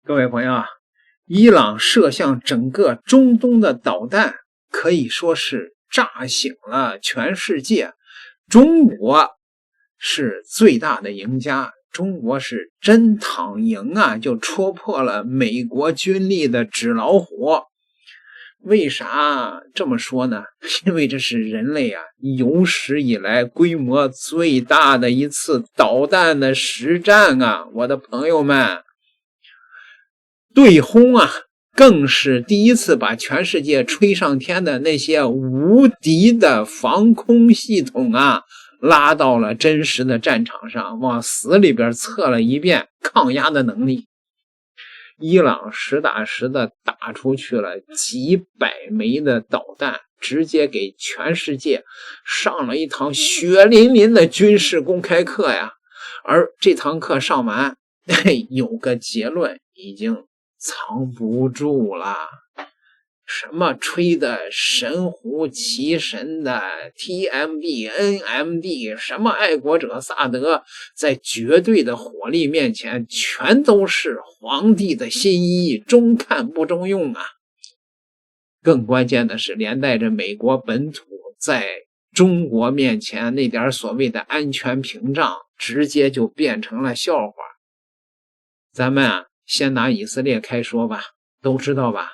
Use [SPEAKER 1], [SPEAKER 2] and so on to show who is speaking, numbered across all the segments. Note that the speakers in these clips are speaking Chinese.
[SPEAKER 1] 各位朋友啊，伊朗射向整个中东的导弹可以说是炸醒了全世界。中国是最大的赢家，中国是真躺赢啊，就戳破了美国军力的纸老虎。为啥这么说呢？因为这是人类啊有史以来规模最大的一次导弹的实战啊，我的朋友们。对轰啊，更是第一次把全世界吹上天的那些无敌的防空系统啊，拉到了真实的战场上，往死里边测了一遍抗压的能力。伊朗实打实的打出去了几百枚的导弹，直接给全世界上了一堂血淋淋的军事公开课呀。而这堂课上完，有个结论已经藏不住了，什么吹的神乎其神的 TMD、NMD， 什么爱国者萨德，在绝对的火力面前，全都是皇帝的新衣，中看不中用啊！更关键的是，连带着美国本土在中国面前那点所谓的安全屏障，直接就变成了笑话。咱们啊，先拿以色列开说吧，都知道吧？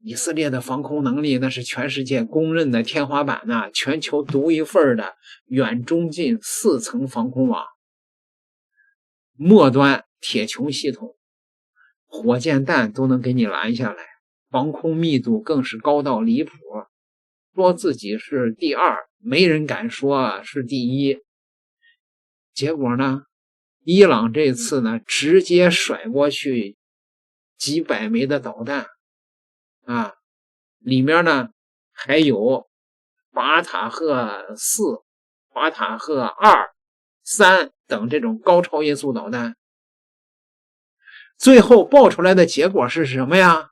[SPEAKER 1] 以色列的防空能力那是全世界公认的天花板呐，全球独一份的远中近4层防空网，末端铁穹系统，火箭弹都能给你拦下来，防空密度更是高到离谱，说自己是第二，没人敢说是第一。结果呢？伊朗这次呢，直接甩过去几百枚的导弹啊，里面呢还有法塔赫4、法塔赫2、3等这种高超音速导弹。最后爆出来的结果是什么呀？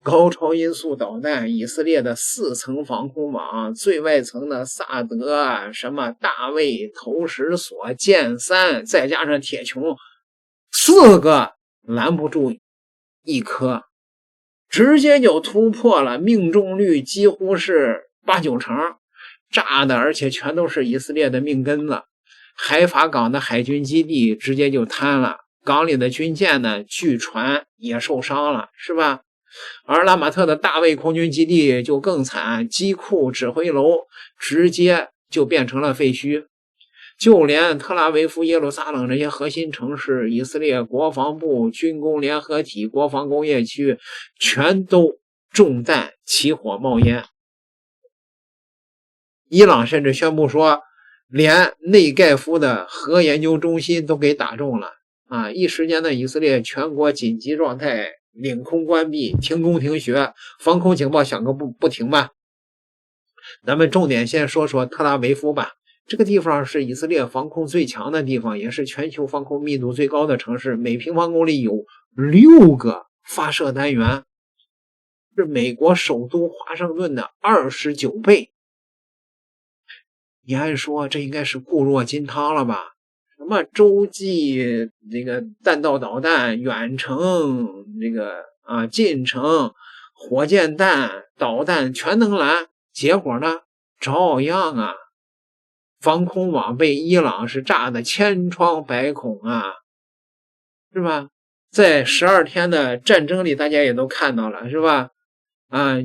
[SPEAKER 1] 高超音速导弹，以色列的4层防空网，最外层的萨德什么大卫投石索剑3，再加上铁穹，4个拦不住一颗，直接就突破了，命中率几乎是8、9成，炸的而且全都是以色列的命根子。海法港的海军基地直接就瘫了，港里的军舰呢，据传也受伤了，是吧？而拉马特的大卫空军基地就更惨，机库指挥楼直接就变成了废墟，就连特拉维夫、耶路撒冷这些核心城市，以色列国防部军工联合体国防工业区全都中弹起火冒烟。伊朗甚至宣布说，连内盖夫的核研究中心都给打中了啊！一时间呢，以色列全国紧急状态，领空关闭，停工停学，防空警报响个不停吧。咱们重点先说说特拉维夫吧，这个地方是以色列防空最强的地方，也是全球防空密度最高的城市，每平方公里有6个发射单元，是美国首都华盛顿的29倍。你按说这应该是固若金汤了吧？什么洲际这个弹道导弹、远程这个近程火箭弹、导弹全能拦，结果呢照样啊，防空网被伊朗是炸得千疮百孔啊，是吧？在12天的战争里，大家也都看到了，是吧？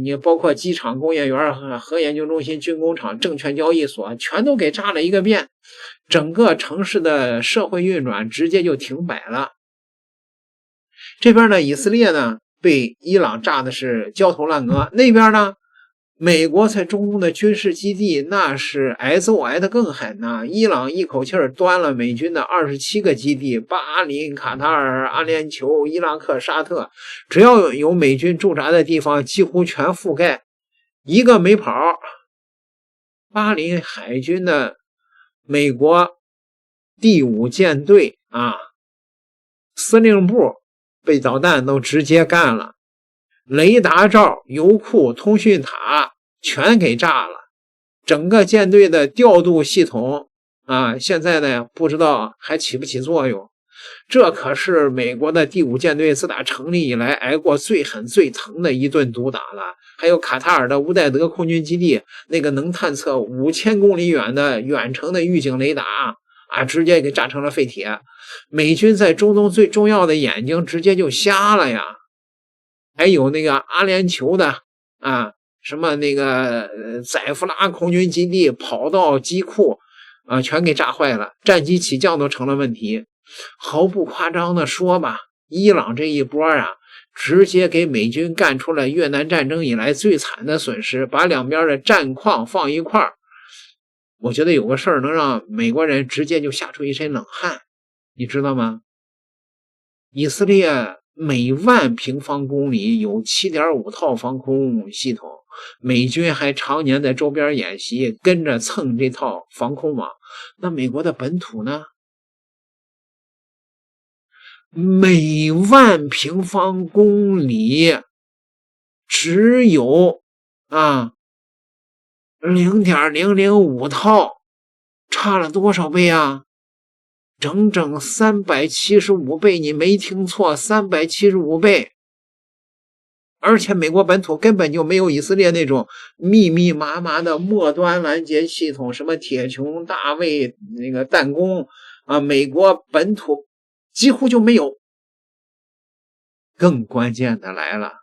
[SPEAKER 1] 你包括机场、工业园、核研究中心、军工厂、证券交易所，全都给炸了一个遍，整个城市的社会运转直接就停摆了。这边呢，以色列呢被伊朗炸的是焦头烂额，那边呢，美国在中东的军事基地那是挨揍挨得更狠呐！伊朗一口气端了美军的27个基地，巴林、卡塔尔、阿联酋、伊拉克、沙特，只要有美军驻扎的地方几乎全覆盖，一个没跑。巴林海军的美国第5舰队司令部被导弹都直接干了，雷达罩、油库、通讯塔全给炸了，整个舰队的调度系统现在呢不知道还起不起作用。这可是美国的第5舰队自打成立以来挨过最狠最疼的一顿毒打了。还有卡塔尔的乌代德空军基地，那个能探测5000公里远的远程的预警雷达啊，直接给炸成了废铁。美军在中东最重要的眼睛直接就瞎了呀。还有那个阿联酋的啊，什么那个宰夫拉空军基地、跑道、机库啊，全给炸坏了，战机起降都成了问题。毫不夸张的说吧，伊朗这一波啊，直接给美军干出了越南战争以来最惨的损失，把两边的战况放一块儿。我觉得有个事儿能让美国人直接就吓出一身冷汗，你知道吗？以色列每万平方公里有 7.5 套防空系统，美军还常年在周边演习，跟着蹭这套防空网。那美国的本土呢？每万平方公里只有0.005 套，差了多少倍啊？整整375倍，你没听错，375倍。而且美国本土根本就没有以色列那种密密麻麻的末端拦截系统，什么铁穹、大卫、那个弹弓啊，美国本土几乎就没有。更关键的来了，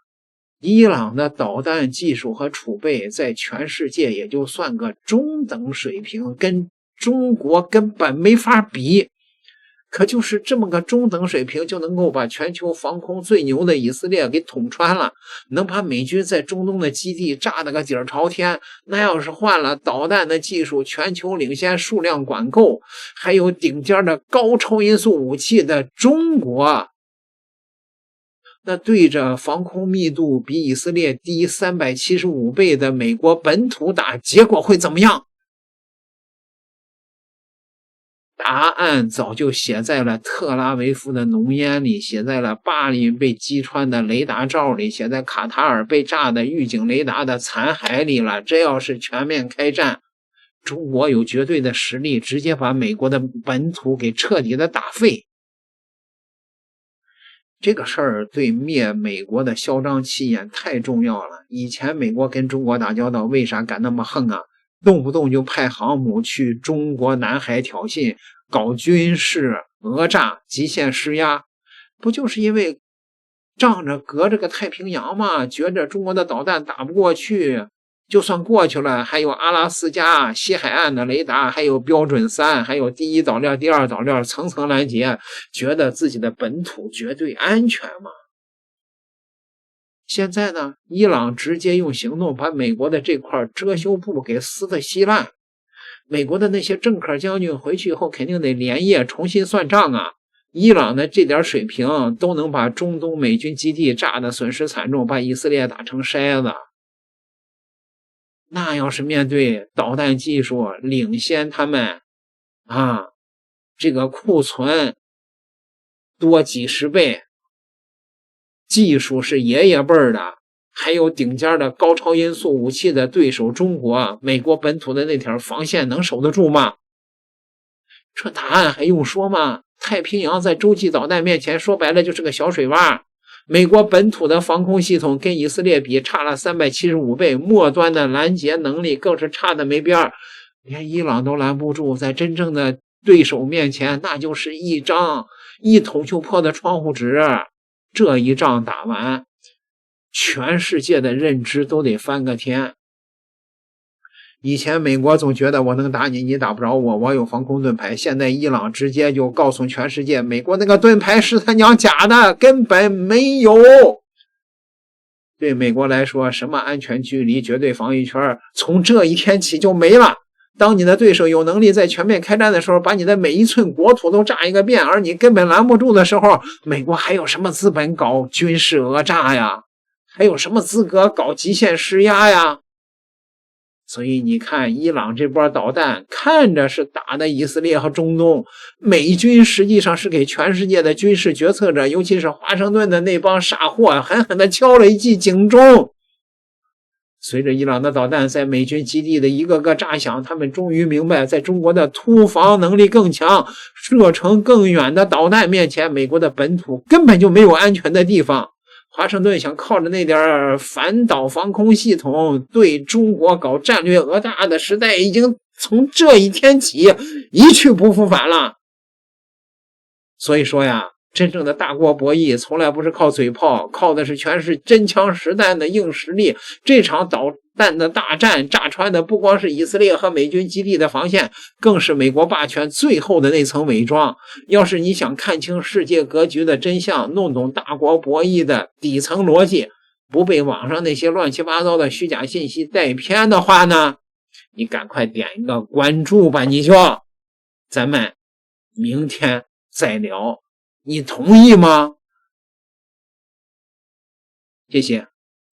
[SPEAKER 1] 伊朗的导弹技术和储备在全世界也就算个中等水平，跟中国根本没法比。可就是这么个中等水平，就能够把全球防空最牛的以色列给捅穿了，能把美军在中东的基地炸得个底儿朝天。那要是换了导弹的技术，全球领先，数量管够，还有顶尖的高超音速武器的中国，那对着防空密度比以色列低375倍的美国本土打，结果会怎么样？答案早就写在了特拉维夫的浓烟里，写在了巴林被击穿的雷达罩里，写在卡塔尔被炸的预警雷达的残骸里了。这要是全面开战，中国有绝对的实力直接把美国的本土给彻底的打废。这个事儿对灭美国的嚣张气焰太重要了。以前美国跟中国打交道，为啥敢那么横啊？动不动就派航母去中国南海挑衅，搞军事讹诈、极限施压，不就是因为仗着隔着个太平洋嘛，觉着中国的导弹打不过去，就算过去了，还有阿拉斯加西海岸的雷达，还有标准3，还有第1岛链、第2岛链层层拦截，觉得自己的本土绝对安全嘛。现在呢，伊朗直接用行动把美国的这块遮羞布给撕得稀烂。美国的那些政客将军回去以后肯定得连夜重新算账啊。伊朗的这点水平都能把中东美军基地炸得损失惨重，把以色列打成筛子。那要是面对导弹技术领先他们这个库存多几十倍，技术是爷爷辈的，还有顶尖的高超音速武器的对手中国，美国本土的那条防线能守得住吗？这答案还用说吗？太平洋在洲际导弹面前说白了就是个小水洼。美国本土的防空系统跟以色列比差了375倍，末端的拦截能力更是差的没边儿，连伊朗都拦不住，在真正的对手面前，那就是一张一捅就破的窗户纸。这一仗打完，全世界的认知都得翻个天。以前美国总觉得我能打你，你打不着我，我有防空盾牌。现在伊朗直接就告诉全世界，美国那个盾牌是他娘假的，根本没有。对美国来说，什么安全距离、绝对防御圈，从这一天起就没了。当你的对手有能力在全面开战的时候，把你的每一寸国土都炸一个遍，而你根本拦不住的时候，美国还有什么资本搞军事讹诈呀？还有什么资格搞极限施压呀？所以你看，伊朗这波导弹看着是打的以色列和中东，美军实际上是给全世界的军事决策者，尤其是华盛顿的那帮傻货狠狠地敲了一记警钟。随着伊朗的导弹在美军基地的一个个炸响，他们终于明白，在中国的突防能力更强、射程更远的导弹面前，美国的本土根本就没有安全的地方。华盛顿想靠着那点反导防空系统对中国搞战略讹诈的时代，已经从这一天起一去不复返了。所以说呀，真正的大国博弈从来不是靠嘴炮，靠的是全是真枪实弹的硬实力。这场导弹的大战炸穿的不光是以色列和美军基地的防线，更是美国霸权最后的那层伪装。要是你想看清世界格局的真相，弄懂大国博弈的底层逻辑，不被网上那些乱七八糟的虚假信息带偏的话呢，你赶快点一个关注吧，你就咱们明天再聊，你同意吗？谢谢。